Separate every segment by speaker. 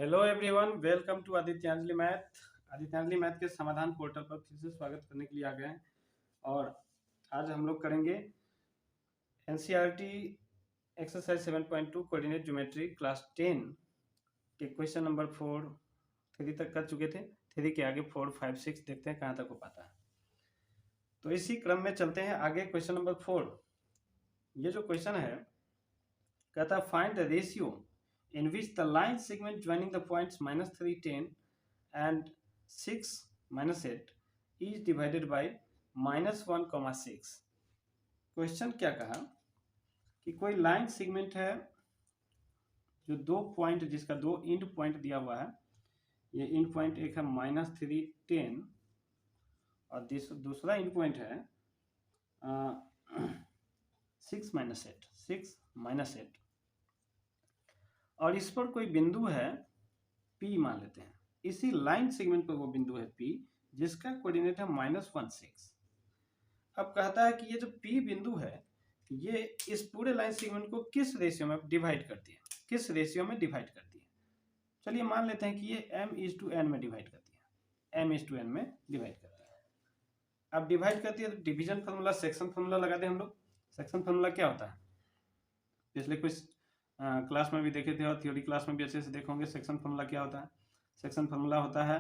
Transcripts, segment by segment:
Speaker 1: Hello everyone, welcome to Adityanjali math. Adityanjali math के समाधान portal पर फिर से स्वागत करने के लिए आ गए हैं। और आज हम लोग करेंगे NCERT exercise 7.2 coordinate geometry class 10 के क्वेश्चन नंबर 3 तक कर चुके थे। 3 के आगे 4, 5, 6 देखते हैं कहाँ तक हो पाता है। तो इसी क्रम में चलते हैं आगे। क्वेश्चन नंबर 4, ये जो क्वेश्चन है कहता है find the ratio in which the line segment joining the points -3, 10 and 6, -8 is divided by -1, 6। Question क्या कहा कि कोई लाइन सेगमेंट है जो दो पॉइंट, जिसका दो इंड पॉइंट दिया हुआ है। ये इंड पॉइंट एक है -3, 10 और दूसरा इंड पॉइंट है 6, -8 और इस पर कोई बिंदु है P मान लेते हैं। इसी लाइन सेगमेंट पर वो बिंदु है P जिसका कोऑर्डिनेट है -1, 6। अब कहता है कि ये जो P बिंदु है ये इस पूरे लाइन सेगमेंट को किस रेशियो में डिवाइड करती है, किस रेशियो में डिवाइड करती है। चलिए मान लेते हैं कि ये m/n में डिवाइड करती है, m/n में डिवाइड करती है। अब डिवाइड करती है तो डिवीजन फार्मूला, सेक्शन फार्मूला लगा दें हम लोग। सेक्शन फार्मूला क्या होता है, पिछले कुछ क्लास में भी देखे थे और थ्योरी क्लास में भी अच्छे से देखोगे। सेक्शन फार्मूला क्या होता है? सेक्शन फार्मूला होता है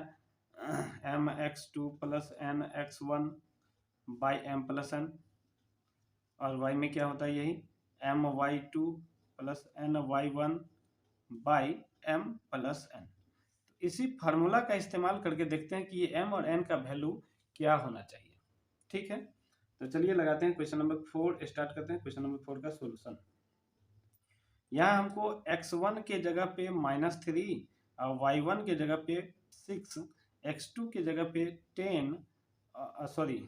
Speaker 1: mx2 + nx1 / m + n, और y में क्या होता है, यही my2 + ny1 / m + n। तो इसी फार्मूला का इस्तेमाल करके देखते हैं कि ये m और n का वैल्यू क्या होना चाहिए। ठीक है, तो चलिए लगाते हैं। क्वेश्चन नंबर 4 स्टार्ट करते हैं। क्वेश्चन नंबर 4 का सोल्यूशन। यहाँ हमको x1 के जगह पे -3 और y1 के जगह पे 6, x2 के जगह पे 10, सॉरी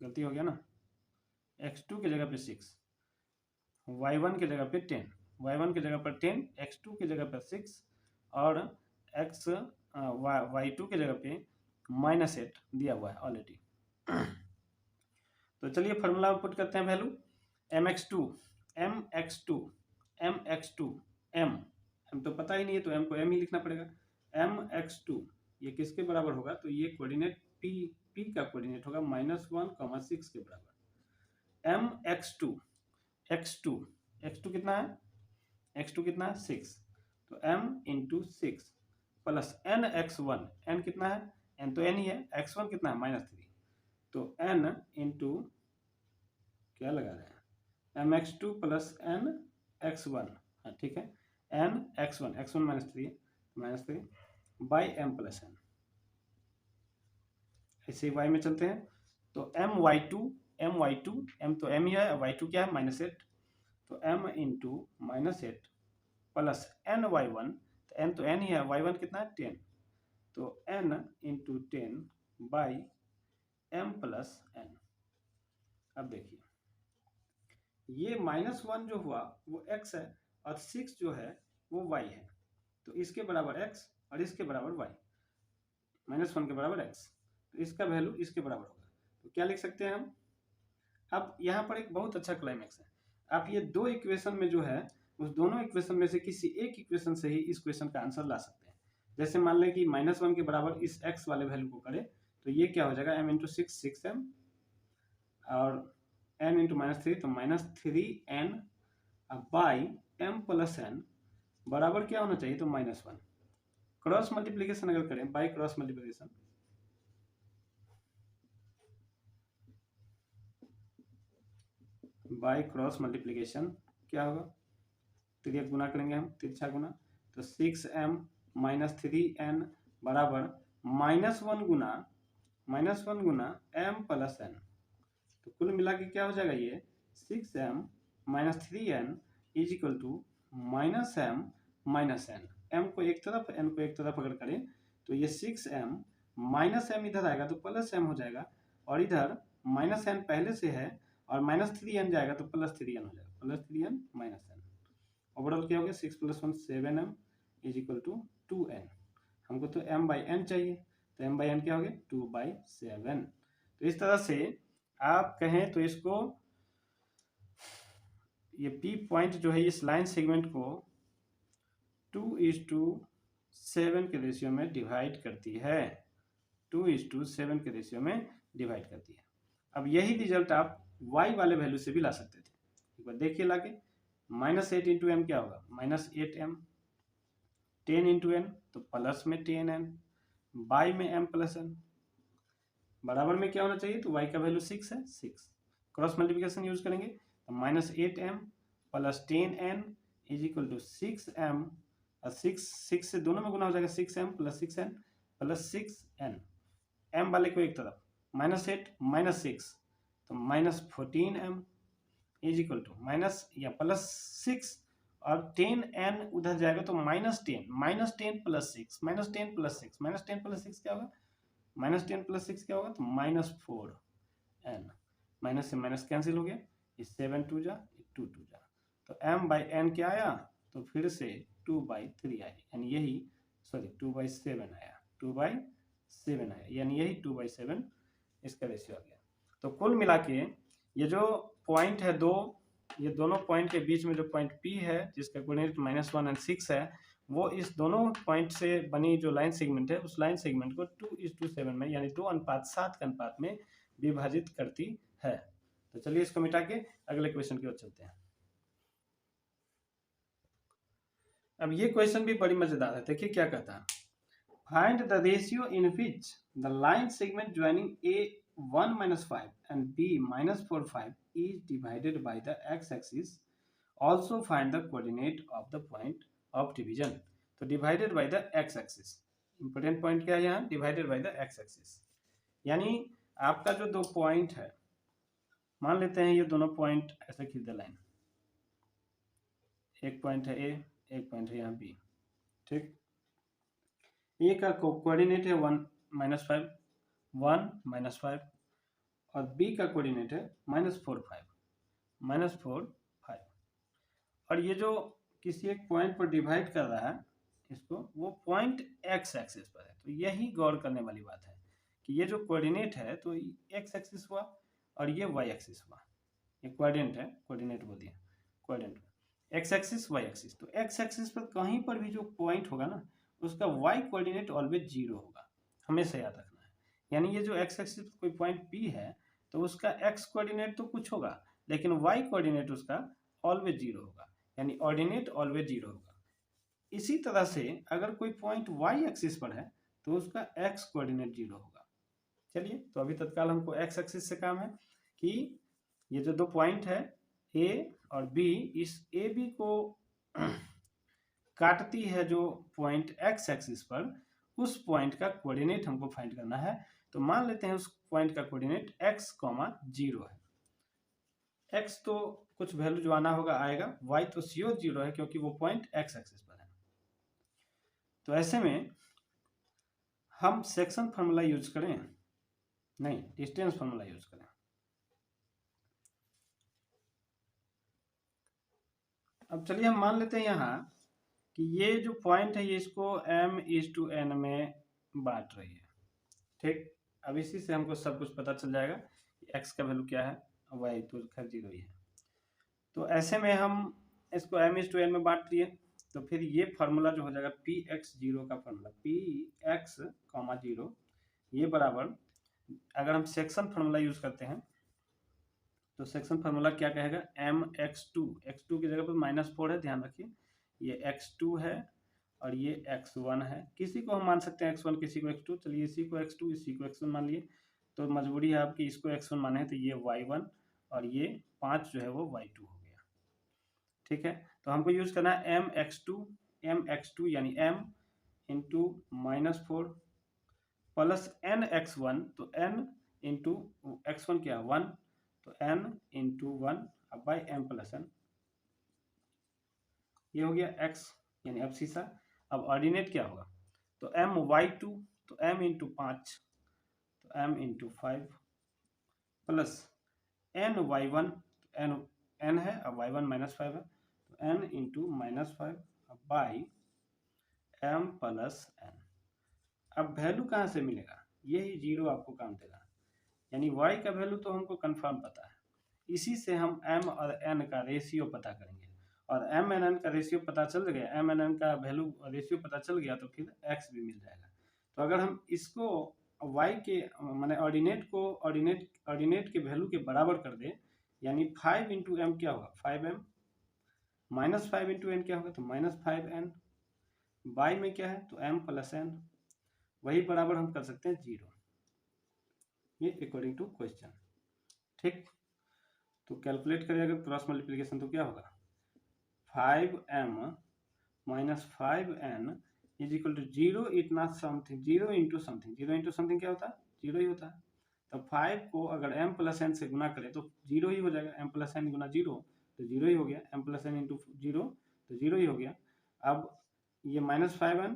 Speaker 1: गलती हो गया ना, x2 के जगह पे 6, y1 के जगह पे 10, y1 के जगह पर 10, x2 के जगह पर 6 और y2 के जगह पे -8 दिया हुआ है ऑलरेडी। तो चलिए फार्मूला पुट करते हैं वैल्यू। mx2 m तो पता ही नहीं है तो m को m ही लिखना पड़ेगा। mx2 ये किसके बराबर होगा, तो ये कोऑर्डिनेट p का कोऑर्डिनेट होगा -1, 6 के बराबर। mx2 x2 कितना है, x2 कितना है 6, तो m × 6 प्लस nx1, n कितना है, n तो n ही है, x1 कितना है -3, तो n × क्या लगा रहे हैं mx2 + nx1, हाँ ठीक है, nx1 -3 / m + n। ऐसे y में चलते हैं तो my2 m तो m ही है, y2 क्या है -8, तो m × -8 प्लस ny1, तो n तो n ही है, y1 कितना है 10, तो n × 10 / m + n। अब देखिए ये -1 जो हुआ वो x है और 6 जो है वो y है, तो इसके बराबर x और इसके बराबर y, -1 के बराबर x, तो इसका वैल्यू इसके बराबर होगा। तो क्या लिख सकते हैं हम? अब यहाँ पर एक बहुत अच्छा क्लाइमेक्स है। आप ये दो इक्वेशन में जो है उस दोनों इक्वेशन में से किसी एक इक्वेशन से ही इस क्वेश्चन का आंसर ला सकते हैं। जैसे मान लें कि -1 के बराबर इस x वाले वैल्यू को करें तो ये क्या हो जाएगा, m × 6 6m और n × -3 तो -3n / m + n बराबर क्या होना चाहिए, तो -1। क्रॉस मल्टीप्लीकेशन अगर करें, by cross multiplication, by cross multiplication क्या होगा, तिर्यक गुना करेंगे हम, तिरछा गुना, तो 6m - 3n बराबर -1 गुना m + n। तो कुल मिला के क्या हो जाएगा, ये 6m - 3n = -m - n। m को एक तरफ, n को एक तरफ अगर करें तो ये 6m -m इधर आएगा तो +m हो जाएगा, और इधर -n पहले से है और -3n जाएगा तो +3n हो जाएगा, +3n - n। ओवरऑल क्या हो गया, 6 + 1 7m = 2n। हमको तो m/n चाहिए, तो m/n क्या हो गया, 2/7। तो इस तरह से आप कहें तो इसको, ये P पॉइंट जो है इस लाइन सेगमेंट को 2:2 7 के रेशियो में डिवाइड करती है, 2:7 के रेशियो में डिवाइड करती है। अब यही रिजल्ट आप y वाले वैल्यू से भी ला सकते थे। एक बार देखिए लाके, -8 इंटू एम क्या होगा, -8m, 10 इंटू एन तो प्लस में 10n, बाई में m प्लस n, बराबर में क्या होना चाहिए, तो y का वैल्यू 6 है, 6 क्रॉस मल्टीप्लिकेशन यूज करेंगे तो -8m plus 10n is equal to 6m, और 6 से दोनों में गुना हो जाएगा, 6m plus 6n plus 6n, m वाले को एक तरफ, -8 -6 तो -14m is equal to minus या प्लस 6, और 10n उधर जाएगा तो -10 प्लस 6 -10 प्लस 6 -10 प्लस 6 क्या होगा, -10 प्लस 6 क्या होगा, तो -4n, माइनस से माइनस कैंसिल हो गया, ये 7 2 जा 2 2 जा, तो m/n क्या आया, तो फिर से 2/3 आया, यानी यही 2/7 आया, 2/7 आया, यानी यही 2/7 इसका रेशियो आ गया। तो कुल मिला के ये जो पॉइंट है दो, ये दोनों पॉइंट के बीच में जो पॉइंट P है जिसका कोऑर्डिनेट -1 और 6 है, वो इस दोनों पॉइंट से बनी जो लाइन सेगमेंट है, उस लाइन सेगमेंट को 2:7 में, यानी 2:7 के अनुपात में विभाजित करती है। तो चलिए इसको मिटा के अगले क्वेश्चन की ओर चलते हैं। अब ये क्वेश्चन भी बड़ी मजेदार है, देखिए क्या कहता है, find the ratio in which the line segment joining A1-5 and B-4-5 is divided by the x-axis. Also find the coordinate of the point of division. तो divided by the x-axis, important point क्या है यहाँ, divided by the x-axis, यानी आपका जो दो point है, मान लेते हैं ये दोनों पॉइंट ऐसे खींच लाइन, एक पॉइंट है A, एक पॉइंट है यहाँ B, ठीक, A का कोऑर्डिनेट है 1-5, 1-5, और B का कोऑर्डिनेट है -4 5, और ये जो किसी एक पॉइंट पर डिवाइड कर रहा है इसको, वो पॉइंट x एक्सिस पर है। तो यही गौर करने वाली बात है कि ये जो कोऑर्डिनेट है तो x एक्सिस हुआ और ये y एक्सिस हुआ, ये कोऑर्डिनेट है, कोऑर्डिनेट बोल दिया, coordinate x axis y axis, तो x एक्सिस पर कहीं पर भी जो पॉइंट होगा ना, उसका y कोऑर्डिनेट ऑलवेज 0 होगा, हमेशा याद रखना है। यानी ये जो x एक्सिस पर कोई पॉइंट P है तो उसका x कोऑर्डिनेट तो कुछ होगा, लेकिन y कोऑर्डिनेट उसका ऑलवेज 0 होगा, यानी ऑर्डिनेट ऑलवेज 0 होगा। इसी तरह से अगर कोई पॉइंट y एक्सिस पर है तो उसका x कोऑर्डिनेट 0 होगा। चलिए, तो अभी तत्काल हमको x एक्सिस से काम है कि ये जो दो पॉइंट है A और B, इस ए बी को काटती है जो पॉइंट x एक्सिस पर, उस पॉइंट का कोऑर्डिनेट हमको फाइंड करना है। तो मान लेते हैं उस पॉइंट का कोऑर्डिनेट x, 0 है, x तो कुछ वैल्यू जो आना होगा आएगा, y तो श्योर 0 है क्योंकि वो पॉइंट x एक्सिस पर है। तो ऐसे में हम सेक्शन फार्मूला यूज करें, नहीं डिस्टेंस फार्मूला यूज करें। अब चलिए हम मान लेते हैं यहाँ कि ये जो पॉइंट है ये इसको m/n में बांट रही है, ठीक। अब इसी से हमको सब कुछ पता चल जाएगा कि x का वैल्यू क्या है, y तो खैर 0 ही है। तो ऐसे में हम इसको m/n में बांट दिए, तो फिर ये फार्मूला जो हो जाएगा px0 का फार्मूला, px, 0, ये बराबर, अगर हम सेक्शन फार्मूला यूज करते हैं तो सेक्शन फार्मूला क्या कहेगा, mx2, x2 की जगह पर -4 है, ध्यान रखिए, ये x2 है और ये x1 है। किसी को हम मान सकते हैं x1, किसी को x2, चलिए इसी को x2, इसी को x1 मान लिए, तो मजबूरी है आपकी इसको x1 माने हैं, तो ये y1 और ये 5 जो है वो y2 हो गया, ठीक है। तो हमको यूज करना है mx2 यानी m इंटू -4 प्लस nx1, तो n इंटू x1 क्या 1, तो n इंटू 1 अब बाई m प्लस n, ये हो गया x, यानी अब शीशा। अब ऑर्डिनेट क्या होगा, तो my2, तो m इंटू 5, तो m इंटू 5 प्लस ny1, तो n है, अब y1 -5 है, तो n इंटू -5 अब बाई m प्लस n। अब वैल्यू कहाँ से मिलेगा, यही 0 आपको काम देगा, यानी y का वैल्यू तो हमको कंफर्म पता है, इसी से हम m और n का रेशियो पता करेंगे और एम एन एन का रेशियो पता चल गया, एम एन एन का वैल्यू रेशियो पता चल गया, तो फिर एक्स भी मिल जाएगा। तो अगर हम इसको वाई के माने ऑर्डिनेट के वैल्यू के बराबर कर दें, यानी 5 इंटू एम क्या होगा 5m, माइनस 5 इंटू एन क्या होगा तो -5n, बाई में क्या है तो m प्लस n, वही बराबर हम कर सकते हैं 0, ये अकॉर्डिंग टू क्वेश्चन। ठीक, तो कैलकुलेट करें अगर क्रॉस मल्टीप्लिकेशन तो क्या होगा 5m minus 5n is equal to 0 इतना something, 0 into something, 0 into something क्या होता है 0 ही होता है। तो 5 को अगर m प्लस n से गुना करें तो 0 ही हो जाएगा, m प्लस n गुना 0 तो 0 ही हो गया, m प्लस n इंटू 0 तो 0 ही हो गया। अब ये -5n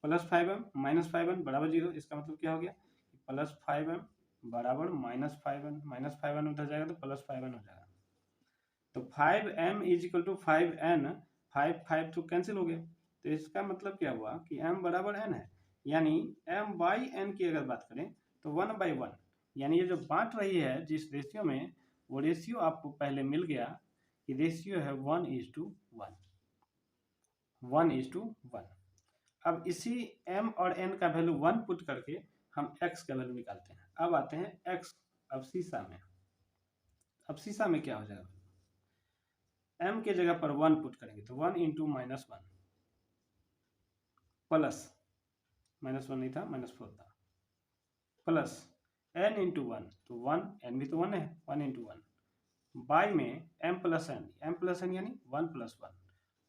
Speaker 1: plus 5m minus 5n बराबर 0, इसका मतलब क्या हो गया प्लस 5m बराबर -5n, -5n उधर जाएगा तो प्लस 5n हो जाएगा। तो 5m is equal to 5n, 5 तो कैंसिल हो गया, तो इसका मतलब क्या हुआ कि m बराबर n है, यानी m बाई n की अगर बात करें तो 1/1, यानी ये जो बांट रही है जिस रेशियो में, वो रेशियो आपको पहले मिल गया कि रेशियो है 1:1, 1:1। अब इसी m और n का वैल्यू 1 पुट करके हम x का वैल्यू निकालते हैं। अब आते हैं x, अब शीशा में, अब शीशा में क्या हो जाएगा m के जगह पर 1 पुट करेंगे तो 1 इंटू -1 प्लस -1 नहीं था -4 था, प्लस n इंटू 1 तो 1, n भी तो 1 है, 1 इंटू 1 बाई में m प्लस n यानी 1 प्लस 1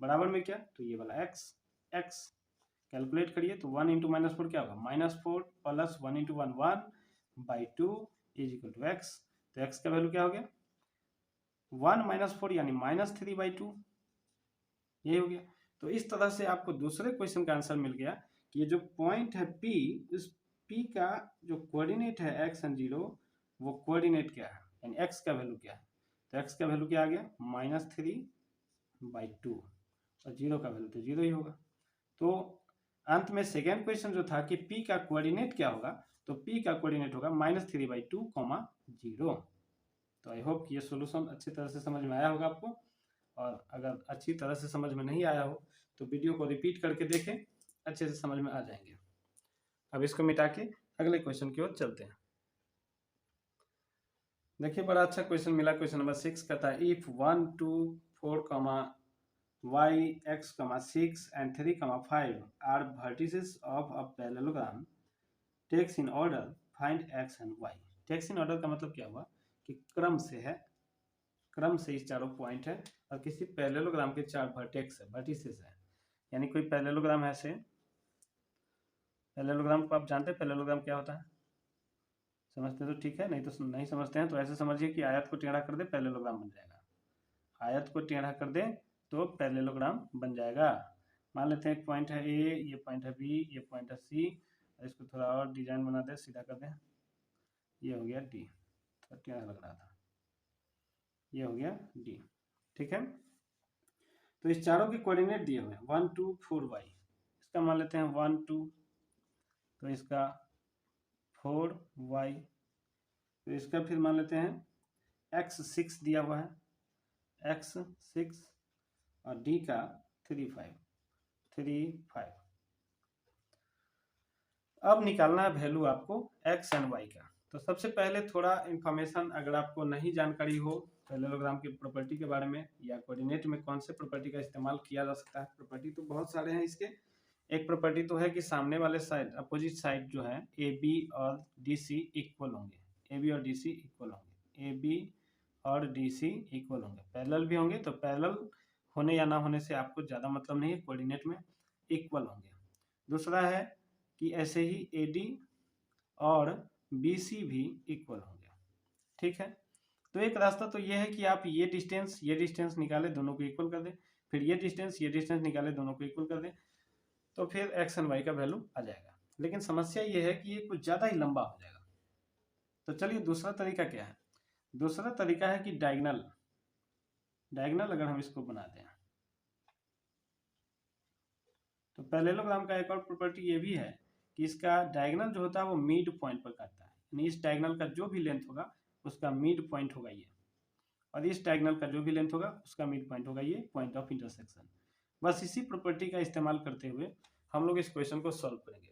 Speaker 1: बराबर में क्या तो ये वाला x, x कैलकुलेट करिए तो 1 इंटू -4 क्या होगा -4 plus 1 into 1 1/2 is equal to x, तो x का वैल्यू क्या हो गया 1 - 4 यानी -3/2, यही हो गया। तो इस तरह से आपको दूसरे क्वेश्चन का आंसर मिल गया कि ये जो पॉइंट है P, इस P का जो कोऑर्डिनेट है x एंड 0, वो कोऑर्डिनेट क्या है यानी x का वैल्यू क्या है, तो x का वैल्यू क्या आ गया -3/2 और 0 का वैल्यू तो 0 ही होगा। तो अंत में सेकेंड क्वेश्चन जो था कि P का कोऑर्डिनेट क्या होगा, तो P का कोऑर्डिनेट होगा -3/2, 0। तो आई होप कि ये सॉल्यूशन अच्छी तरह से समझ में आया होगा आपको, और अगर अच्छी तरह से समझ में नहीं आया हो तो वीडियो को रिपीट करके देखें, अच्छे से समझ में आ जाएंगे। अब इसको मिटा के अगले क्वेश्चन की ओर चलते हैं। देखिए बड़ा अच्छा क्वेश्चन मिला, क्वेश्चन नंबर 6 कहता है if 1 2 4 y x 6 and 3 5 are vertices of a parallelogram takes in order find x and y। Takes in order का मतलब क्या हुआ कि क्रम से है, क्रम से इस चारों पॉइंट है और किसी पैरेललोग्राम के 4 वर्टेक्स है, वर्टिसेस है, यानी कोई पैरेललोग्राम है से, पैरेललोग्राम को आप जानते हैं पैरेललोग्राम क्या होता है, समझते तो ठीक है, नहीं तो नहीं समझते हैं तो ऐसे समझिए कि आयत को टेढ़ा कर दे पैरेललोग्राम बन जाएगा, आयत को टेढ़ा कर दे तो पैरेललोग्राम बन जाएगा। मान लेते हैं एक पॉइंट है ए, ये पॉइंट है बी, ये पॉइंट है सी, इसको थोड़ा और डिजाइन बना दे, सीधा कर दें, ये हो गया डी, थोड़ा टेढ़ा लग रहा था, ये हो गया डी, ठीक है। तो इस चारों के कोऑर्डिनेट दिए हुए हैं 1 2 4 y, इसका मान लेते हैं 1 2, तो इसका 4 y, तो इसका फिर मान लेते हैं x 6 दिया हुआ है, x 6 और d का 3 5। अब निकालना है वैल्यू आपको x एंड y का। तो सबसे पहले थोड़ा इन्फॉर्मेशन अगर आपको नहीं जानकारी हो पैरेललोग्राम की प्रॉपर्टी के बारे में या कोऑर्डिनेट में कौन से प्रॉपर्टी का इस्तेमाल किया जा सकता है, प्रॉपर्टी तो बहुत सारे हैं इसके। एक प्रॉपर्टी तो है कि सामने वाले साइड अपोजिट साइड जो है ए बी और डी सी इक्वल होंगे, ए बी और डी सी इक्वल होंगे, ए बी और डी सी इक्वल होंगे, पैरेलल भी होंगे, तो पैरेलल होने या ना होने से आपको ज़्यादा मतलब नहीं है, कोऑर्डिनेट में इक्वल होंगे। दूसरा है कि ऐसे ही ए डी और बी सी भी इक्वल होंगे, ठीक है। तो एक रास्ता तो ये है कि आप ये डिस्टेंस निकाले दोनों को इक्वल कर दें, फिर ये डिस्टेंस निकाले दोनों को इक्वल कर दें, तो फिर एक्स एंड वाई का वैल्यू आ जाएगा। लेकिन समस्या ये है कि ये कुछ ज़्यादा ही लंबा हो जाएगा। तो चलिए दूसरा तरीका क्या है, दूसरा तरीका है कि डायगोनल अगर हम इसको बनाते हैं तो पैरेललोग्राम का एक और प्रॉपर्टी ये भी है कि इसका डायगोनल जो होता है वो मिड पॉइंट पर काटता है, यानी इस डायगोनल का जो भी लेंथ होगा उसका मिड पॉइंट होगा ये। और इस डायगोनल का जो भी लेंथ होगा उसका मिड पॉइंट होगा ये पॉइंट ऑफ इंटरसेक्शन। बस इसी प्रॉपर्टी का इस्तेमाल करते हुए हम लोग इस क्वेश्चन को सॉल्व करेंगे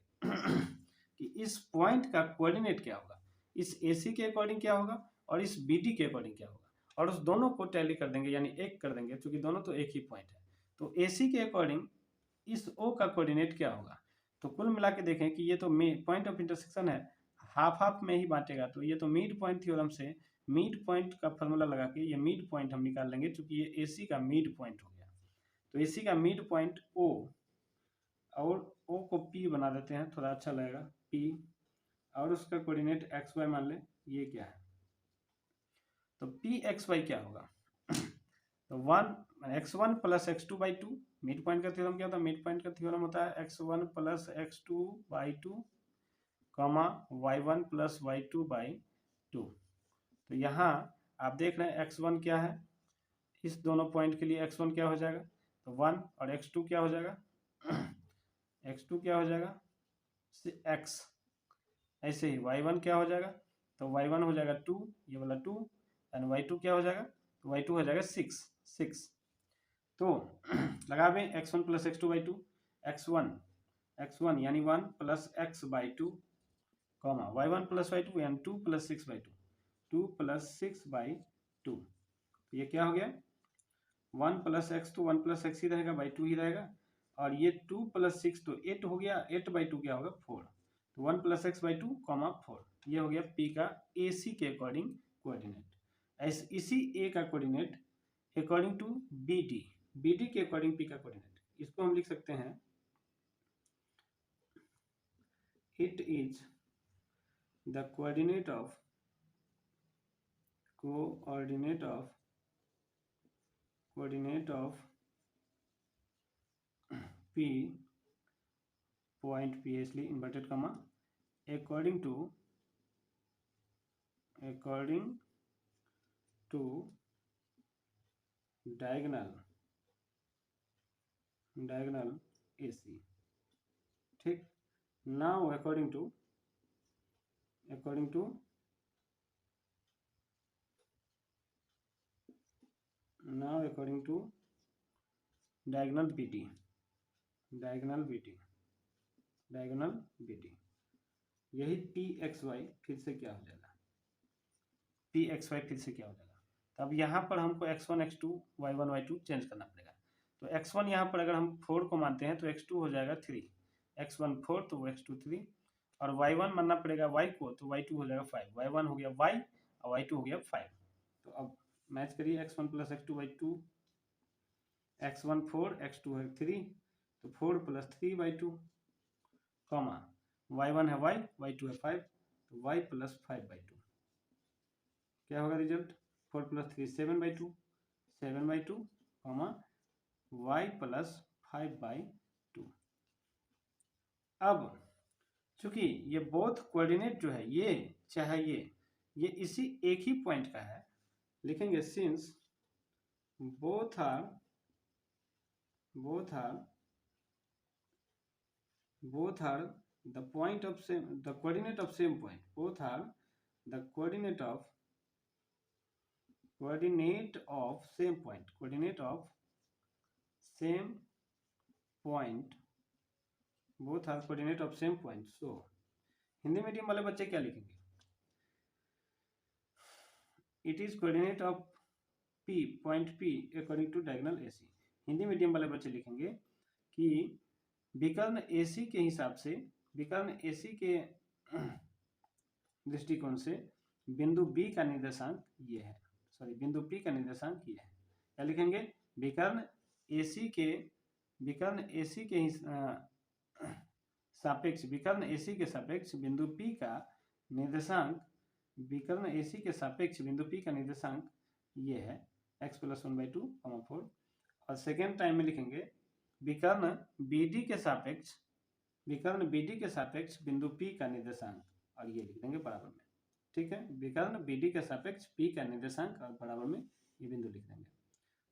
Speaker 1: कि इस पॉइंट का कोऑर्डिनेट क्या होगा, इस AC के अकॉर्डिंग क्या होगा और इस BD के अकॉर्डिंग क्या होगा, और उस दोनों को टैली कर देंगे यानी एक कर देंगे, क्योंकि दोनों तो एक ही पॉइंट है। तो AC के अकॉर्डिंग इस O का कोऑर्डिनेट क्या होगा। तो कुल मिला के देखें कि ये तो पॉइंट ऑफ इंटरसेक्शन है, हाफ हाफ में ही बांटेगा, तो ये तो मिड पॉइंट थ्योरम से मिड पॉइंट का फॉर्मूला लगा के ये मिड पॉइंट हम निकाल लेंगे, क्योंकि ये AC का मिड पॉइंट हो गया। तो AC का मिड पॉइंट O, और O को P बना देते हैं, थोड़ा अच्छा लगेगा P, और उसका कोऑर्डिनेट XY मान ले, ये क्या है, तो PXY क्या होगा तो 1 x1 plus x2/2, mid point का थ्योरम क्या होता है, मिड पॉइंट का थ्योरम होता है x1 plus x2/2 comma y1 plus y2/2। तो यहाँ आप देख रहे हैं x1 क्या है, इस दोनों पॉइंट के लिए x1 क्या हो जाएगा, तो 1, और x2 क्या हो जाएगा x2 क्या हो जाएगा x, ऐसे ही y1 क्या हो जाएगा, तो y1 हो जाएगा 2, ये वाला 2, एंड y2 क्या हो जाएगा, तो y2 हो जाएगा 6। तो लगा दें x1 प्लस x2/2, x1 यानी 1 plus x/2 comma y1 plus y2 यानी 2 प्लस 6/2, 2 प्लस 6/2। ये क्या हो गया 1 प्लस x, तो 1 प्लस x ही रहेगा, बाई 2 ही रहेगा, और ये 2 प्लस 6 तो 8 हो गया, 8/2 क्या होगा 4, तो 1 प्लस x/2 कॉमा 4। ये हो गया P का AC के अकॉर्डिंग कोऑर्डिनेट। इसी A का कोऑर्डिनेट अकॉर्डिंग टू BD के अकॉर्डिंग P का कोऑर्डिनेट, इसको हम लिख सकते हैं it is the coordinate of P point P, इसलिए inverted comma, according to diagonal AC। ठीक, now according to diagonal BD, यही PXY फिर से क्या हो जाएगा, तो अब यहाँ पर हमको x1 x2 y1 y2 change करना पड़ेगा। तो x1 यहाँ पर अगर हम 4 को मानते हैं तो x2 हो जाएगा 3, x1 4 तो x2 3, और y1 मानना पड़ेगा y को, तो y2 हो जाएगा 5, y1 हो गया y और y2 हो गया 5। तो अब मैच करिए x1 plus x2/2, x1 4 x2 है 3, तो 4 प्लस 3/2 कॉमा y1 है y, y2 है 5, तो y प्लस 5/2 क्या होगा result, 4 plus 3 7/2 comma y plus 5/2। अब चूंकि ये बोथ कोऑर्डिनेट जो है, ये चाहे ये इसी एक ही पॉइंट का है, लिखेंगे since both are the coordinate of same point, both are the coordinate of same point, both are coordinate of same point। so Hindi medium वाले बच्चे क्या लिखेंगे, it is coordinate of point P according to diagonal AC। Hindi medium वाले बच्चे लिखेंगे कि विकर्ण AC के हिसाब से, विकर्ण AC के दृष्टिकोण से बिंदु B का निर्देशांक ये है, बिंदु P का निर्देशांक ये है। क्या लिखेंगे, विकर्ण AC के सापेक्ष, विकर्ण AC के सापेक्ष बिंदु P का निर्देशांक, विकर्ण AC के सापेक्ष बिंदु P का निर्देशांक ये है x प्लस 1/2 4। और सेकेंड टाइम में लिखेंगे विकर्ण BD के सापेक्ष बिंदु P का निर्देशांक, और ये लिख देंगे बराबर में। ठीक है, विकर्ण BD के सापेक्ष P का निर्देशांक और बराबर में ये बिंदु लिख देंगे।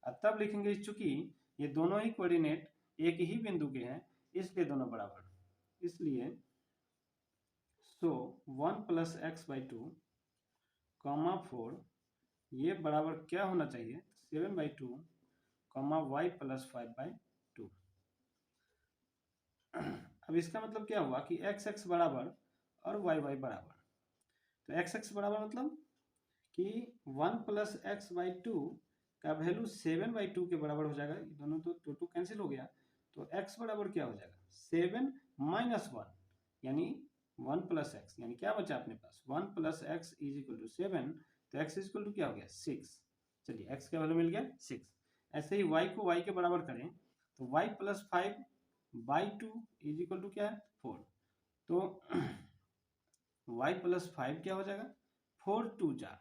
Speaker 1: अब तब लिखेंगे चूंकि ये दोनों ही कोऑर्डिनेट एक ही बिंदु के हैं, इसलिए दोनों बराबर, इसलिए सो 1 प्लस x/2 कॉमा 4 ये बराबर क्या होना चाहिए, 7/2 कॉमा वाई प्लस 5/2। अब इसका मतलब क्या हुआ कि एक्स एक्स बराबर और वाई वाई बराबर। तो एक्स एक्स बराबर मतलब कि 1 प्लस एक्स बाई 2 का वैल्यू 7/2 के बराबर हो जाएगा। दोनों तो 2 कैंसिल हो गया, तो x बराबर क्या हो जाएगा 7 माइनस 1 यानी 1 प्लस एक्स, यानी क्या बचा अपने पास 1 plus x is equal to 7, तो x इज इक्वल टू क्या हो गया 6। चलिए x का वैल्यू मिल गया 6। ऐसे ही y को y के बराबर करें तो y plus 5/2 is equal to क्या है 4। तो y प्लस 5 क्या हो जाएगा 4 2 जा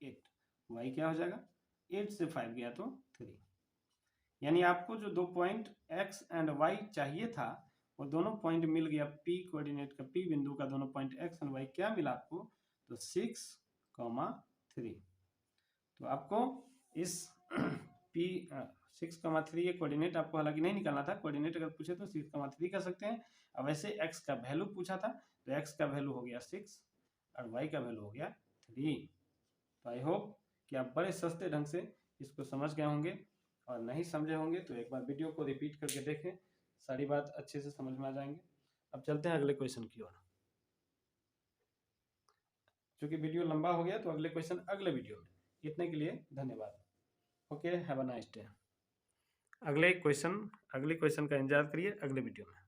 Speaker 1: 8, y क्या हो जाएगा 8 से 5 गया तो 3। यानी आपको जो दो पॉइंट x एंड y चाहिए था वो दोनों पॉइंट मिल गया। p कोऑर्डिनेट का p बिंदु का दोनों पॉइंट x एंड y क्या मिला आपको, तो 6,3। तो आपको इस p 6,3 ये कोऑर्डिनेट आपको हालांकि नहीं निकालना था, कोऑर्डिनेट अगर पूछे तो 6,3 कर सकते हैं। अब वैसे x का वैल्यू पूछा था तो x का वैल्यू हो गया 6 और y का वैल्यू हो गया 3। तो आई होप कि आप बड़े सस्ते ढंग से इसको समझ गए होंगे, और नहीं समझे होंगे तो एक बार वीडियो को रिपीट करके देखें, सारी बात अच्छे से समझ में आ जाएंगे। अब चलते हैं अगले क्वेश्चन की ओर। क्योंकि वीडियो लंबा हो गया तो अगले क्वेश्चन अगले वीडियो में। इतने के लिए धन्यवाद। Okay, have a nice day. अगले क्वेश्चन का इंतजार करिए अगले वीडियो में।